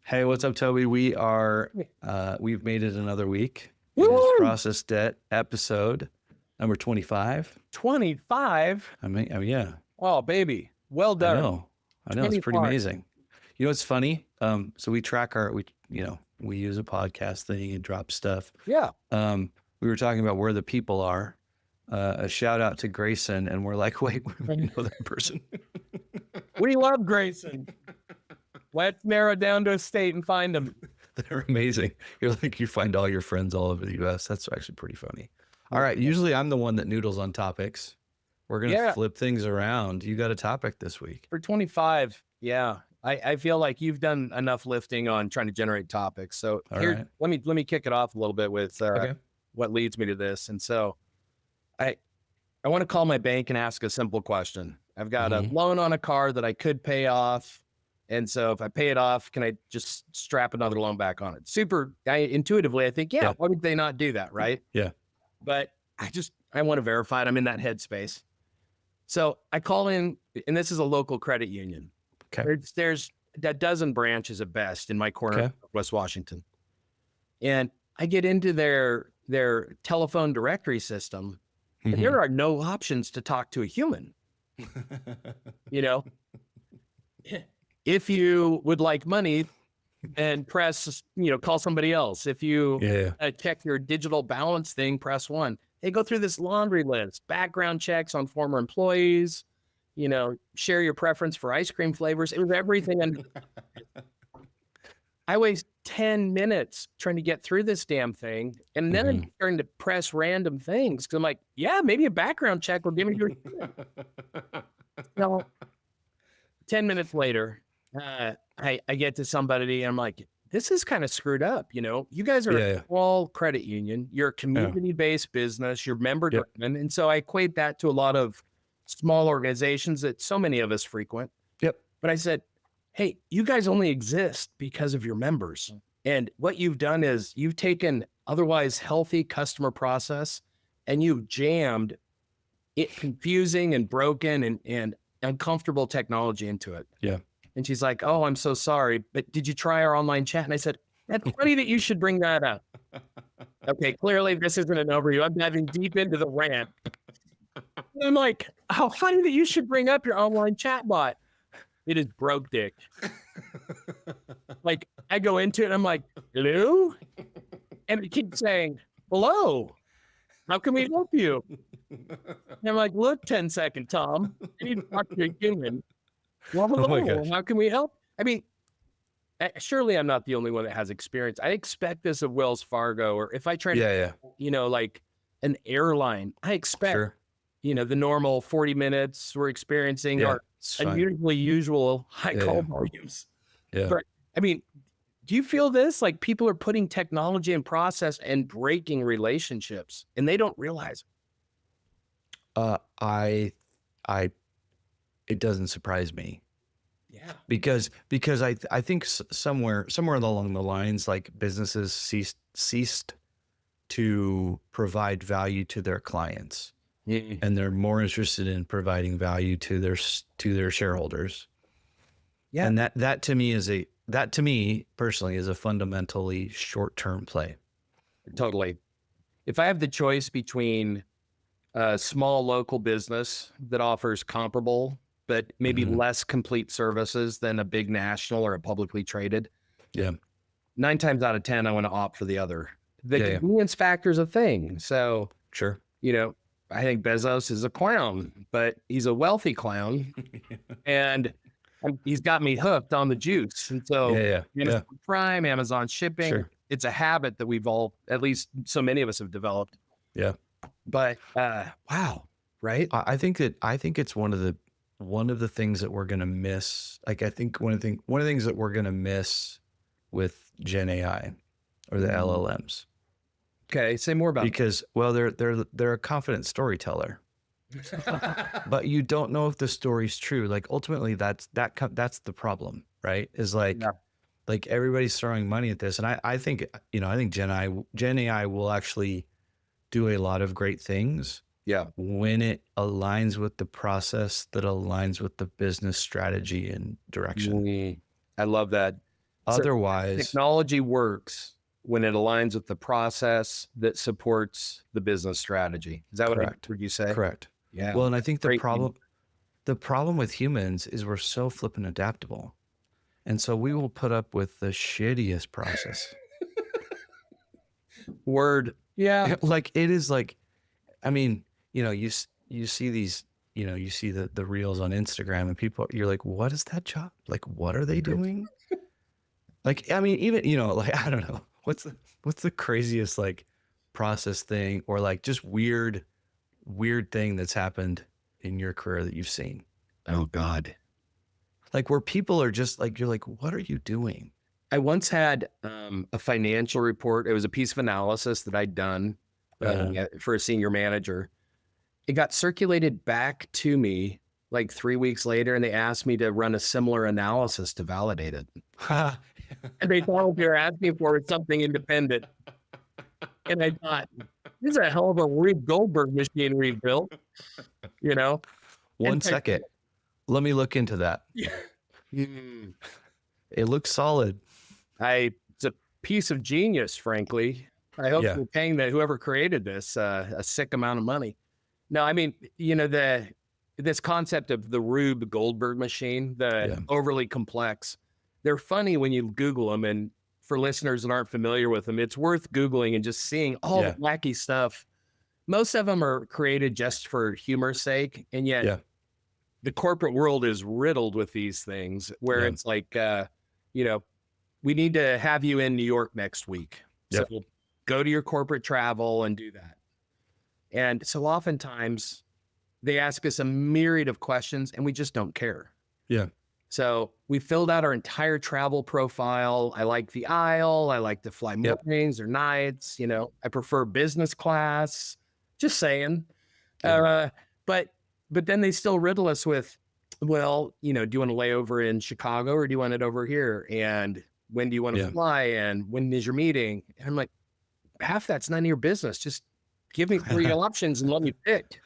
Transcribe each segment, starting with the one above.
Hey, what's up, Toby? We've made it another week. It Woo! is Process Debt episode number 25. 25? Yeah. Oh, baby. Well I done. know. It's pretty 25. amazing. You know, what's funny? So we track we use a podcast thing and drop stuff. Yeah. We were talking about where the people are. A shout out to Grayson, and we're like, wait, we know that person. We love Grayson. Let's narrow it down to a state and find them. They're amazing. You find all your friends all over the U.S. That's actually pretty funny. All right. Usually I'm the one that noodles on topics. We're going to flip things around. You got a topic this week. For 25, yeah. I feel like you've done enough lifting on trying to generate topics. So right. let me kick it off a little bit with what leads me to this. And so I want to call my bank and ask a simple question. I've got a loan on a car that I could pay off. And so if I pay it off, can I just strap another loan back on it? Intuitively, I think, why would they not do that, right? Yeah. But I want to verify it. I'm in that headspace. So I call in, and this is a local credit union. Okay. There's a dozen branches at best in my corner of West Washington. And I get into their telephone directory system, and there are no options to talk to a human. If you would like money, and press, call somebody else. If you check your digital balance thing, press 1. They go through this laundry list, background checks on former employees, share your preference for ice cream flavors. It was everything. And I waste 10 minutes trying to get through this damn thing. And then I'm starting to press random things. Cause I'm like, maybe a background check will give me your. So 10 minutes later, I get to somebody and I'm like, this is kind of screwed up. You guys are a small credit union. You're a community-based business. You're member driven. And so I equate that to a lot of small organizations that so many of us frequent. Yep. But I said, hey, you guys only exist because of your members. And what you've done is you've taken otherwise healthy customer process and you've jammed it confusing and broken and uncomfortable technology into it. Yeah. And she's like, oh, I'm so sorry, but did you try our online chat? And I said, that's funny that you should bring that up. Okay, clearly this isn't an overview. I'm diving deep into the rant. And I'm like, how funny that you should bring up your online chat bot. It is broke dick. Like, I go into it and I'm like, hello? And it keeps saying, hello, how can we help you? And I'm like, look, 10-second, Tom. I need to talk to a human. Well, hello, my gosh. How can we help? I mean, surely I'm not the only one that has experience. I expect this of Wells Fargo, or if I try to, like an airline, I expect, the normal 40 minutes we're experiencing are unusually usual high call volumes. Yeah. But, I mean, do you feel this? Like people are putting technology and process and breaking relationships and they don't realize it. It doesn't surprise me. Yeah. Because I think somewhere along the lines, like businesses ceased to provide value to their clients, and they're more interested in providing value to their shareholders. Yeah. And that to me personally is a fundamentally short-term play. Totally. If I have the choice between a small local business that offers comparable but maybe less complete services than a big national or a publicly traded. 9 times out of 10, I want to opt for the other. The convenience factor is a thing. So, sure. I think Bezos is a clown, but he's a wealthy clown and he's got me hooked on the juice. And so Prime, Amazon shipping, it's a habit that we've all, at least so many of us have developed. Yeah. But, wow. Right. I think it's one of the things that we're going to miss. Like, I think one of the things that we're going to miss with Gen AI or the LLMs. Okay. Say more about because, well, they're a confident storyteller, but you don't know if the story's true. Like ultimately that's the problem, right? Is like everybody's throwing money at this. And I think Gen AI will actually do a lot of great things. Yeah. When it aligns with the process that aligns with the business strategy and direction. I love that. Otherwise, technology works when it aligns with the process that supports the business strategy. Is that what I heard you say? Correct. Yeah. Well, and I think the problem with humans is we're so flippin' adaptable. And so we will put up with the shittiest process. Word. Yeah. Like it is like, I mean, you know, you see these, you know, you see the reels on Instagram and people, you're like, what is that job? Like, what are they doing? Like, I mean, even, you know, like, I don't know, what's the craziest like process thing or like just weird thing that's happened in your career that you've seen? Oh God. Like where people are just like, you're like, what are you doing? I once had a financial report. It was a piece of analysis that I'd done for a senior manager. It got circulated back to me like 3 weeks later, and they asked me to run a similar analysis to validate it. And they thought what they were asking for was something independent. And I thought, this is a hell of a Rube Goldberg machine we've built, you know? One second. Let me look into that. It looks solid. It's a piece of genius, frankly. I hope you're paying whoever created this a sick amount of money. No, I mean, you know, this concept of the Rube Goldberg machine, overly complex, they're funny when you Google them. And for listeners that aren't familiar with them, it's worth Googling and just seeing all the wacky stuff. Most of them are created just for humor's sake. And yet the corporate world is riddled with these things where it's like, you know, we need to have you in New York next week. So go to your corporate travel and do that. And so oftentimes they ask us a myriad of questions and we just don't care. Yeah. So we filled out our entire travel profile. I like the aisle. I like to fly mornings or nights. You know, I prefer business class. Just saying. But then they still riddle us with, well, you know, do you want to lay over in Chicago or do you want it over here? And when do you want to fly? And when is your meeting? And I'm like, half that's none of your business. Just give me 3 options and let me pick.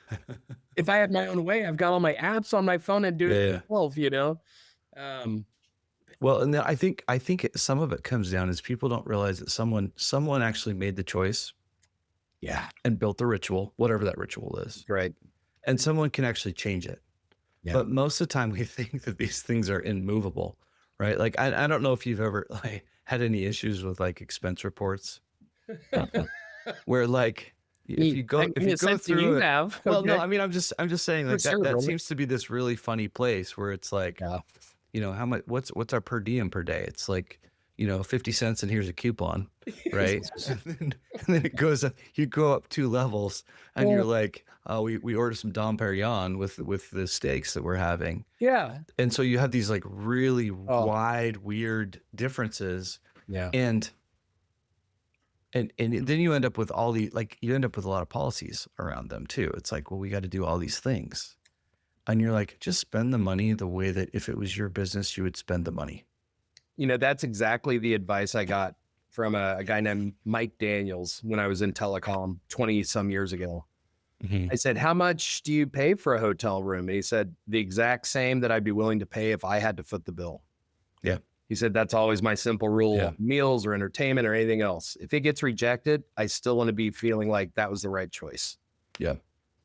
If I had my own way, I've got all my apps on my phone and do it myself, you know? Well, and then I think some of it comes down is people don't realize that someone actually made the choice. Yeah. And built the ritual, whatever that ritual is. Right. And someone can actually change it. Yeah. But most of the time we think that these things are immovable, right? Like, I don't know if you've ever like had any issues with like expense reports where like, if you go through it, well, no, I mean, I'm just saying like that seems to be this really funny place where it's like, you know, how much, what's our per diem per day? It's like, you know, 50 cents and here's a coupon, right? and then it goes up, you go up 2 levels and you're like, oh, we order some Dom Perignon with the steaks that we're having. Yeah. And so you have these like really wide, weird differences. Yeah. And then you end up with you end up with a lot of policies around them too. It's like, well, we got to do all these things. And you're like, just spend the money the way that if it was your business, you would spend the money. You know, that's exactly the advice I got from a guy named Mike Daniels when I was in telecom 20 some years ago. Mm-hmm. I said, how much do you pay for a hotel room? And he said, the exact same that I'd be willing to pay if I had to foot the bill. Yeah. He said, that's always my simple rule, meals or entertainment or anything else. If it gets rejected, I still want to be feeling like that was the right choice. Yeah.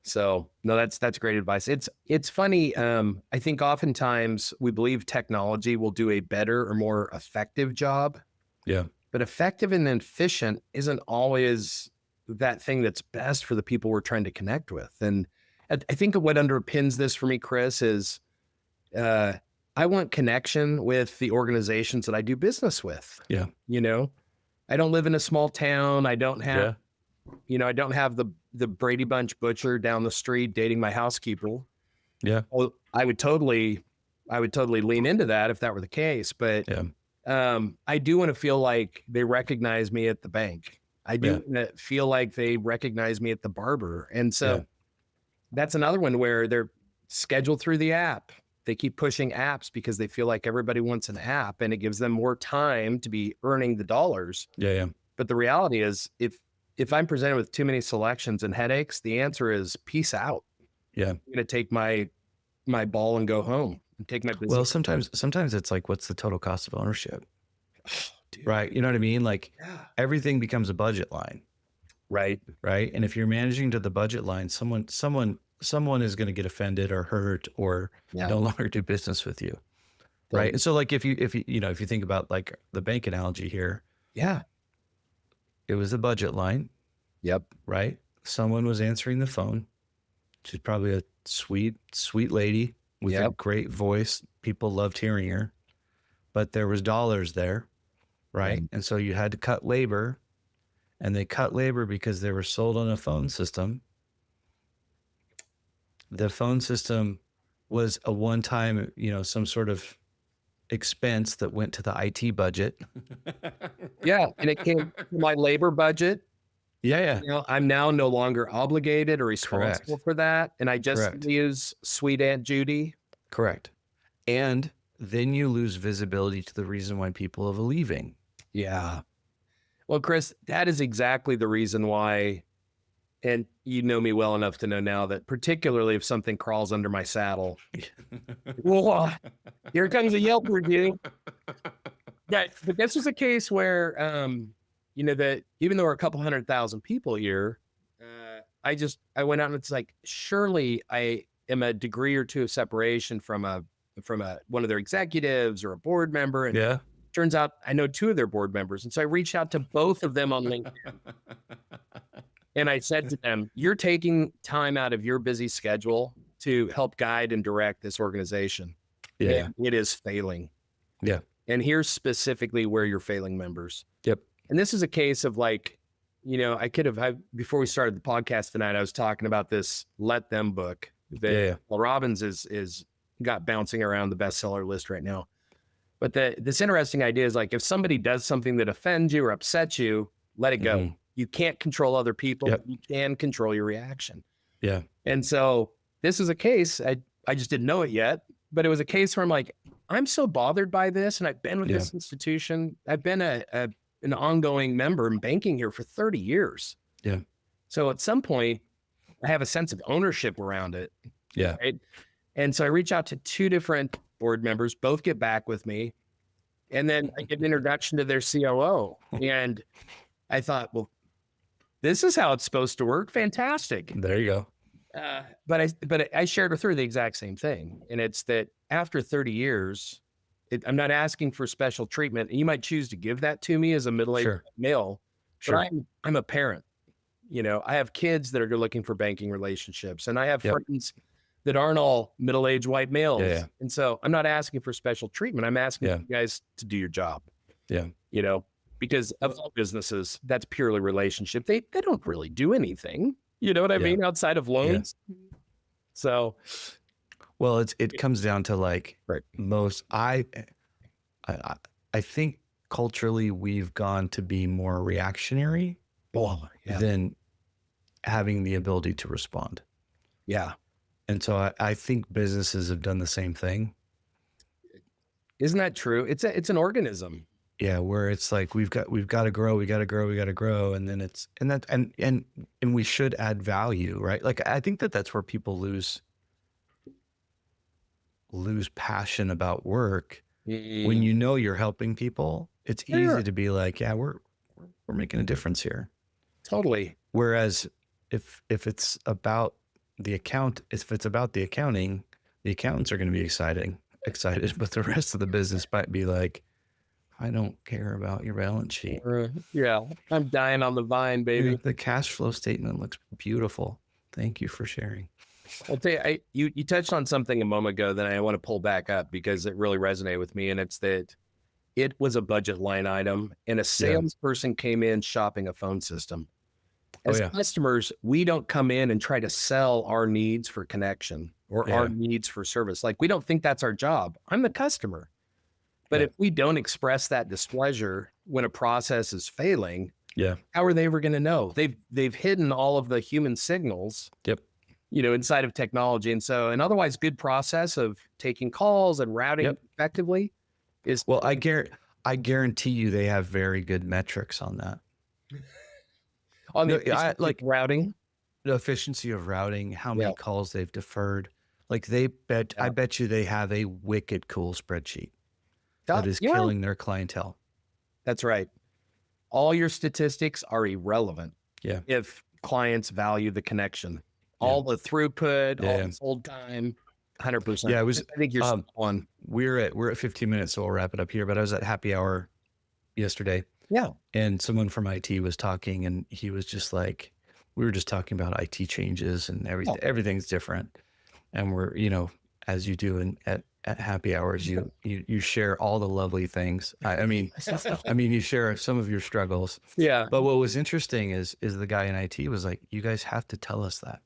So no, that's great advice. It's funny. I think oftentimes we believe technology will do a better or more effective job. Yeah. But effective and efficient isn't always that thing that's best for the people we're trying to connect with. And I think what underpins this for me, Chris, is I want connection with the organizations that I do business with. Yeah. You know, I don't live in a small town. I don't have, you know, I don't have the Brady Bunch butcher down the street dating my housekeeper. Yeah. Well, I would totally lean into that if that were the case. But I do want to feel like they recognize me at the bank. I do feel like they recognize me at the barber. And so that's another one where they're scheduled through the app. They keep pushing apps because they feel like everybody wants an app and it gives them more time to be earning the dollars. Yeah. Yeah. But the reality is if I'm presented with too many selections and headaches, the answer is peace out. Yeah. I'm going to take my ball and go home and take my business. Well, sometimes it's like, what's the total cost of ownership? Dude. right? You know what I mean? Like Yeah. everything becomes a budget line, Right. right? And if you're managing to the budget line, someone is going to get offended or hurt or no longer do business with you, right? And so like if you think about like the bank analogy here, it was a budget line. Yep. Right? Someone was answering the phone. She's probably a sweet lady with a great voice. People loved hearing her, but there was dollars there, right? And so you had to cut labor, and they cut labor because they were sold on a phone system. The phone system was a one-time, some sort of expense that went to the IT budget. And it came to my labor budget. Yeah. I'm now no longer obligated or responsible for that. And I just use sweet Aunt Judy. Correct. And then you lose visibility to the reason why people are leaving. Yeah. Well, Chris, that is exactly the reason why, and you know me well enough to know now that particularly if something crawls under my saddle, whoa, here comes a Yelp review. Yeah, but this was a case where, that even though we're a couple 100,000 people here, I went out and it's like, surely I am a degree or two of separation from one of their executives or a board member. And turns out I know two of their board members. And so I reached out to both of them on LinkedIn. And I said to them, you're taking time out of your busy schedule to help guide and direct this organization. Yeah. And it is failing. Yeah. And here's specifically where you're failing members. Yep. And this is a case of like, before we started the podcast tonight, I was talking about this Let Them book that Mel Robbins is got bouncing around the bestseller list right now. But this interesting idea is like, if somebody does something that offends you or upsets you, let it go. Mm-hmm. You can't control other people. Yep. You can control your reaction. Yeah. And so this is a case, I just didn't know it yet, but it was a case where I'm like, I'm so bothered by this. And I've been with this institution. I've been an ongoing member in banking here for 30 years. Yeah. So at some point I have a sense of ownership around it. Yeah. Right? And so I reach out to two different board members, both get back with me. And then I get an introduction to their COO. And I thought, well, this is how it's supposed to work. Fantastic. There you go. But I shared with her the exact same thing. And it's that after 30 years, I'm not asking for special treatment. And you might choose to give that to me as a middle-aged male. But I'm a parent. I have kids that are looking for banking relationships. And I have friends that aren't all middle-aged white males. Yeah. And so I'm not asking for special treatment. I'm asking you guys to do your job. Yeah. Because of all businesses, that's purely relationship. They don't really do anything. You know what I mean? Outside of loans. Yeah. So, well, it comes down to like most, I think culturally we've gone to be more reactionary than having the ability to respond. Yeah. And so I think businesses have done the same thing. Isn't that true? It's an organism. Yeah, where it's like we've got to grow, and then it's and we should add value, right? Like I think that's where people lose passion about work. When you're helping people, it's easy to be like, yeah, we're making a difference here. Totally. Whereas if it's about the accounting, the accountants are going to be excited, but the rest of the business might be like, I don't care about your balance sheet. Yeah, I'm dying on the vine, baby. The cash flow statement looks beautiful. Thank you for sharing. I'll tell you, you touched on something a moment ago that I want to pull back up because it really resonated with me. And it's that it was a budget line item and a salesperson came in shopping a phone system. As customers, we don't come in and try to sell our needs for connection or our needs for service. Like we don't think that's our job. I'm the customer. But if we don't express that displeasure when a process is failing, how are they ever going to know? They've hidden all of the human signals, inside of technology. And so an otherwise good process of taking calls and routing effectively is... Well, I guarantee you they have very good metrics on that. On the routing? The efficiency of routing, how many calls they've deferred. Like I bet you they have a wicked cool spreadsheet. That is killing their clientele. That's right. All your statistics are irrelevant. Yeah. If clients value the connection, all the throughput, all the hold time, 100%. Yeah, I think you're on. We're at 15 minutes, so we'll wrap it up here. But I was at happy hour yesterday. Yeah. And someone from IT was talking, and he was just like, we were just talking about IT changes and everything. Everything's different. And we're, as you do at happy hours, you share all the lovely things. I mean, you share some of your struggles. Yeah. But what was interesting is the guy in IT was like, you guys have to tell us that.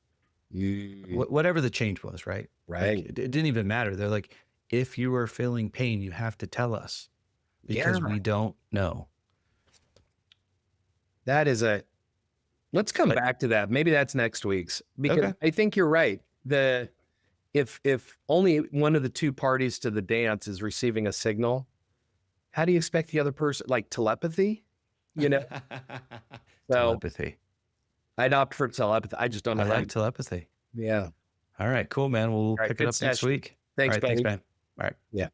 Whatever the change was, right? Right. Like, it didn't even matter. They're like, if you are feeling pain, you have to tell us because we don't know. That is let's come back to that. Maybe that's next week's, because I think you're right. If only one of the two parties to the dance is receiving a signal, how do you expect the other person, like telepathy? Telepathy. I'd opt for telepathy. I just don't know. I like telepathy. Yeah. All right, cool, man. We'll pick it up next week. Thanks, Thanks, man. All right. Yeah.